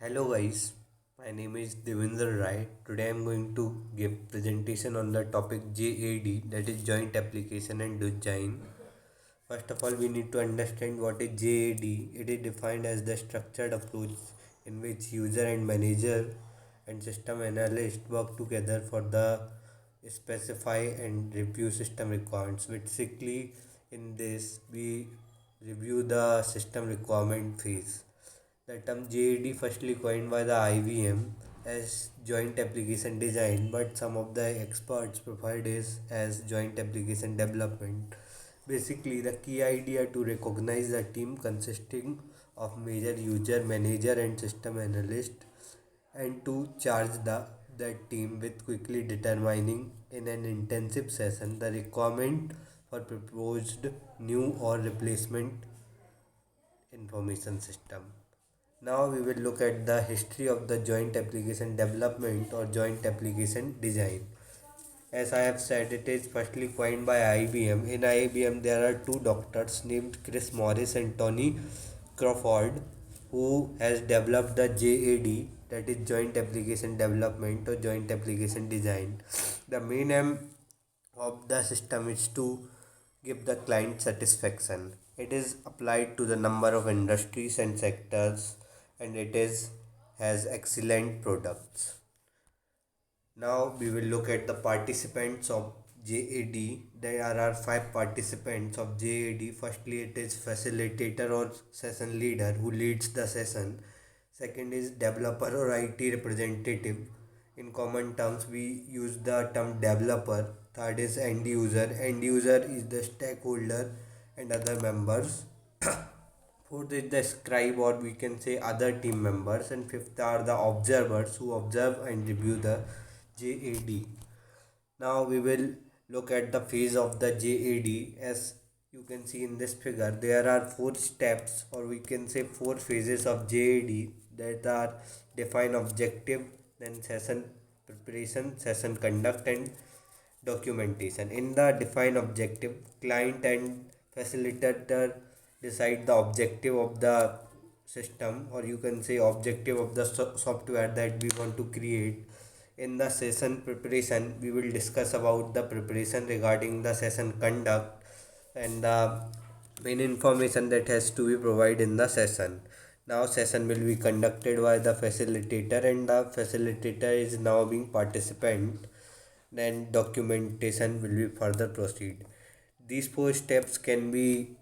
Hello guys, my name is Devendra Rai. Today I am going to give presentation on the topic JAD, that is Joint Application and Design. First of all, we need to understand what is JAD. It is defined as the structured approach in which user and manager and system analyst work together for the specify and review system requirements. Basically, in this we review the system requirement phase. The term JAD firstly coined by the IBM as Joint Application Design, but some of the experts prefer it as Joint Application Development. Basically, the key idea to recognize the team consisting of major user, manager, and system analyst, and to charge that team with quickly determining in an intensive session the requirement for proposed new or replacement information system. Now we will look at the history of the joint application development or joint application design. As I have said, it is firstly coined by IBM. In IBM, there are two doctors named Chris Morris and Tony Crawford who has developed the JAD, that is Joint Application Development or Joint Application Design. The main aim of the system is to give the client satisfaction. It is applied to the number of industries and sectors, and it is has excellent products. Now we will look at the participants of JAD. There are five participants of JAD. Firstly, it is facilitator or session leader who leads the session. Second is developer or IT representative. In common terms, we use the term developer. Third is end user. End user is the stakeholder and other members. Fourth is the scribe, or we can say other team members, and fifth are the observers who observe and review the JAD. Now we will look at the phase of the JAD. As you can see in this figure, there are four steps, or we can say four phases of JAD, that are define objective, then session preparation, session conduct, and documentation. In the define objective, client and facilitator decide the objective of the system, or you can say objective of the software that we want to create. In the session preparation, we will discuss about the preparation regarding the session conduct and the main information that has to be provided in the session. Now session will be conducted by the facilitator, and the facilitator is now being participant. Then documentation will be further proceed. These four steps can be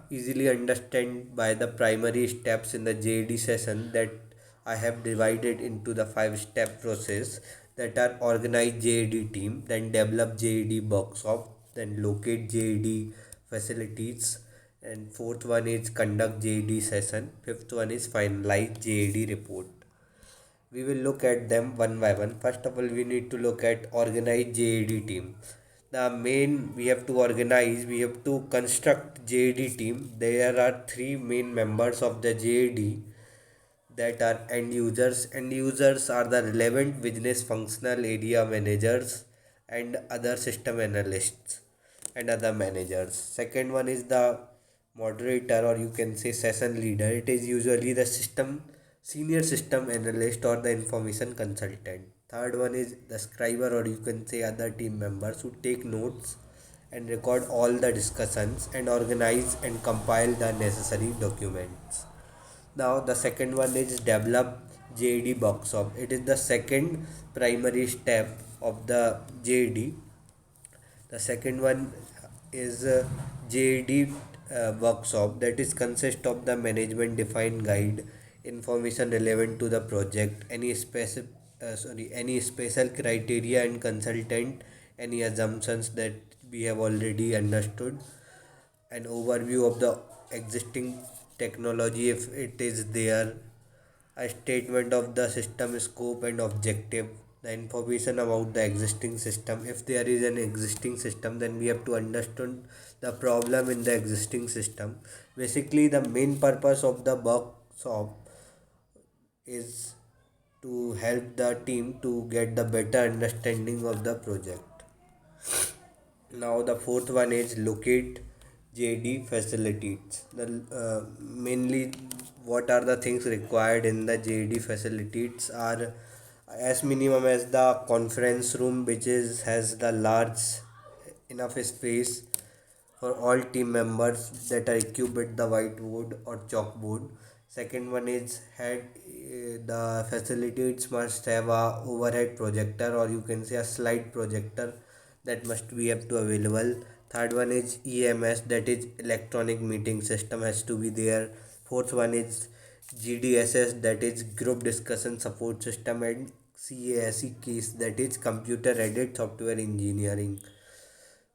easily understood by the primary steps in the JD session that I have divided into the 5 step process, that are organize JD team, then develop JD workshop, then locate JD facilities, and fourth one is conduct JD session, fifth one is finalize JD report. We will look at them one by one. First of all, we need to look at organize JAD team. The main we have to organize, we have to construct JAD team. There are three main members of the JAD, that are end users. End users are the relevant business functional area managers and other system analysts and other managers. Second one is the moderator, or you can say session leader. It is usually the system senior system analyst or the information consultant. Third one is the scriber, or you can say other team members who take notes and record all the discussions and organize and compile the necessary documents. Now the second one is develop JD workshop. It is the second primary step of the JD. The second one is JD workshop, that is consist of the management defined guide, information relevant to the project, any special criteria and consultant, any assumptions that we have already understood, an overview of the existing technology if it is there, a statement of the system scope and objective, the information about the existing system. If there is an existing system, then we have to understand the problem in the existing system. Basically, the main purpose of the workshop is to help the team to get the better understanding of the project. Now the fourth one is locate JD facilities. The mainly what are the things required in the JD facilities are as minimum as the conference room, which is has the large enough space for all team members that are equipped with the whiteboard or chalkboard. Second one is the facilities must have a overhead projector, or you can say a slide projector, that must be up to available. Third one is EMS, that is electronic meeting system, has to be there. Fourth one is GDSS, that is group discussion support system, and CASE case, that is computer aided software engineering.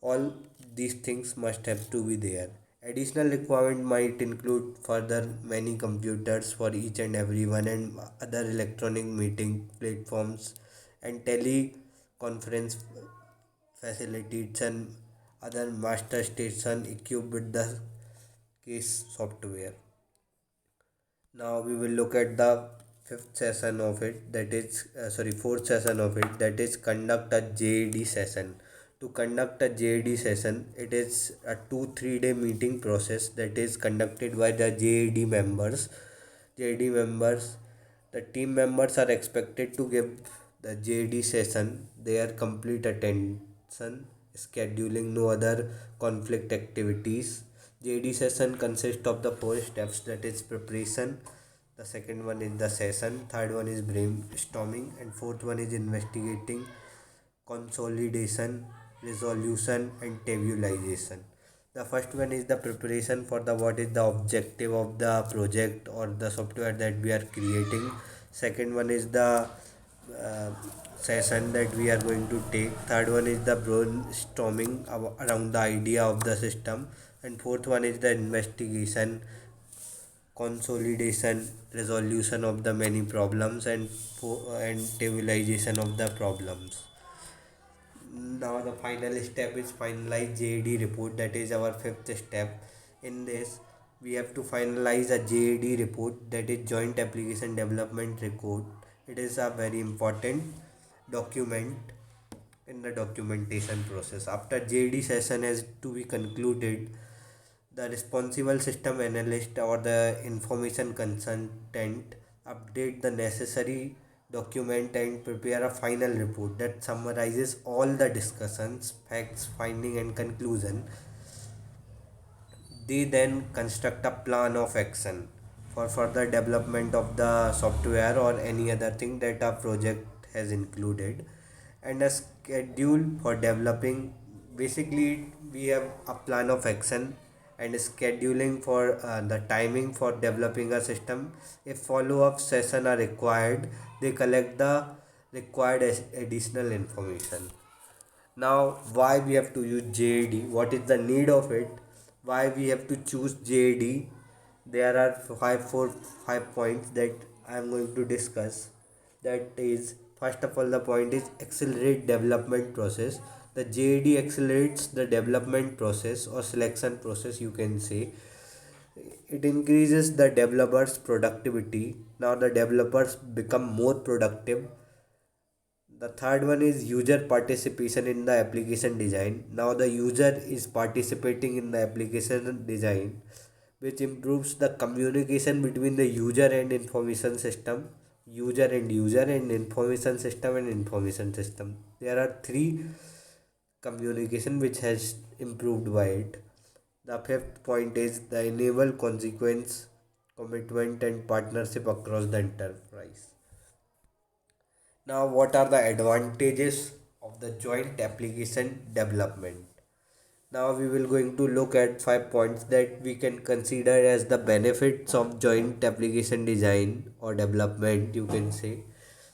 All these things must have to be there. Additional requirement might include further many computers for each and every one, and other electronic meeting platforms and teleconference facilities and other master station equipped with the case software. Now we will look at the fifth session of it, that is fourth session of it, that is conduct a JAD session. To conduct a JAD session, it is a 2-3 day meeting process that is conducted by the JAD members. JAD members, the team members are expected to give the JAD session their complete attention, scheduling no other conflict activities. JD session consists of the four steps, that is preparation, the second one is the session, third one is brainstorming, and fourth one is investigating, consolidation, resolution, and tabulation. The first one is the preparation for the what is the objective of the project or the software that we are creating. Second one is the uh, session that we are going to take. Third one is the brainstorming around the idea of the system, and fourth one is the investigation, consolidation, resolution of the many problems, and tabulation of the problems. Now the final step is finalize JAD report, that is our fifth step. In this, we have to finalize a JAD report, that is joint application development report. It is a very important document in the documentation process. After JAD session has to be concluded, the responsible system analyst or the information consultant update the necessary document and prepare a final report that summarizes all the discussions, facts, finding, and conclusion. They then construct a plan of action for further development of the software or any other thing that a project has included, and a schedule for developing. Basically, we have a plan of action and scheduling for the timing for developing a system. If follow-up sessions are required, they collect the required additional information. Now, why we have to use JAD? What is the need of it? Why we have to choose JAD? There are five points that I am going to discuss. That is, first of all, the point is accelerate development process. The JAD accelerates the development process or selection process, you can say. It increases the developers' productivity. Now the developers become more productive. The third one is user participation in the application design. Now the user is participating in the application design, which improves the communication between the user and information system, user and information system and information system. There are three communication which has improved by it. The fifth point is the enable consequence, commitment, and partnership across the enterprise. Now, what are the advantages of the joint application development? Now, we will going to look at 5 points that we can consider as the benefits of joint application design or development, you can say.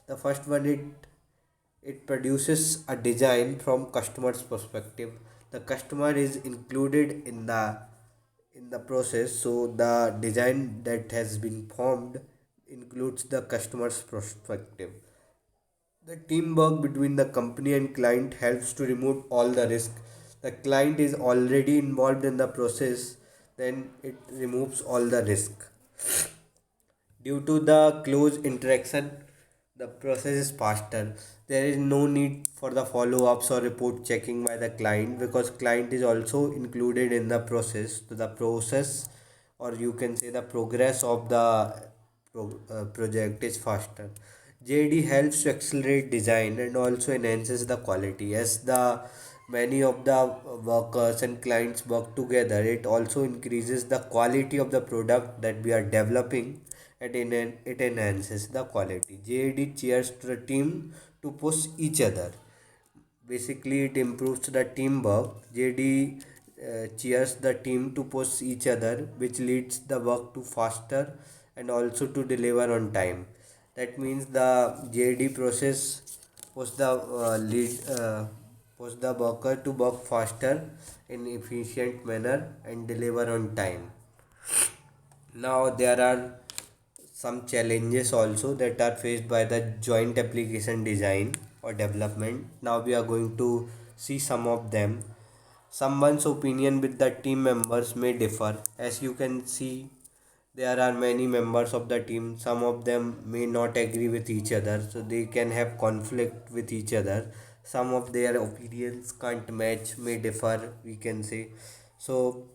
The first one, it produces a design from customer's perspective. The customer is included in the process, so the design that has been formed includes the customer's perspective. The teamwork between the company and client helps to remove all the risk. The client is already involved in the process, then it removes all the risk. Due to the close interaction, the process is faster. There is no need for the follow-ups or report checking by the client because client is also included in the process. So the process or you can say the progress of the project is faster. JD helps to accelerate design and also enhances the quality. As the many of the workers and clients work together, it also increases the quality of the product that we are developing, and it enhances the quality. JD cheers to the team to push each other. Basically, it improves the teamwork. JD cheers the team to push each other, which leads the work to faster and also to deliver on time. That means the JD process push the push the worker to work faster in efficient manner and deliver on time. Now there are some challenges also that are faced by the joint application design or development. Now we are going to see some of them. Someone's opinion with the team members may differ. As you can see, there are many members of the team. Some of them may not agree with each other, so they can have conflict with each other. Some of their opinions can't match, may differ, we can say. So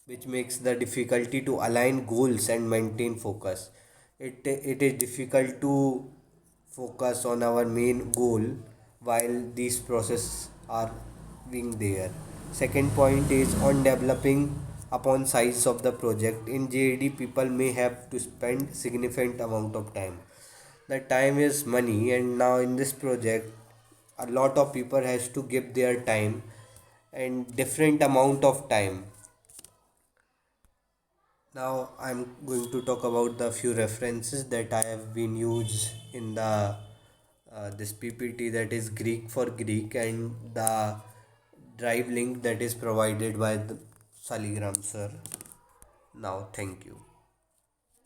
which makes the difficulty to align goals and maintain focus. It is difficult to focus on our main goal while these processes are being there. Second point is on developing upon size of the project. In JD, people may have to spend significant amount of time. The time is money, and now in this project, a lot of people has to give their time and different amount of time. Now I'm going to talk about the few references that I have been used in the this PPT, that is Greek for Greek, and the drive link that is provided by the Saligram sir. Now thank you.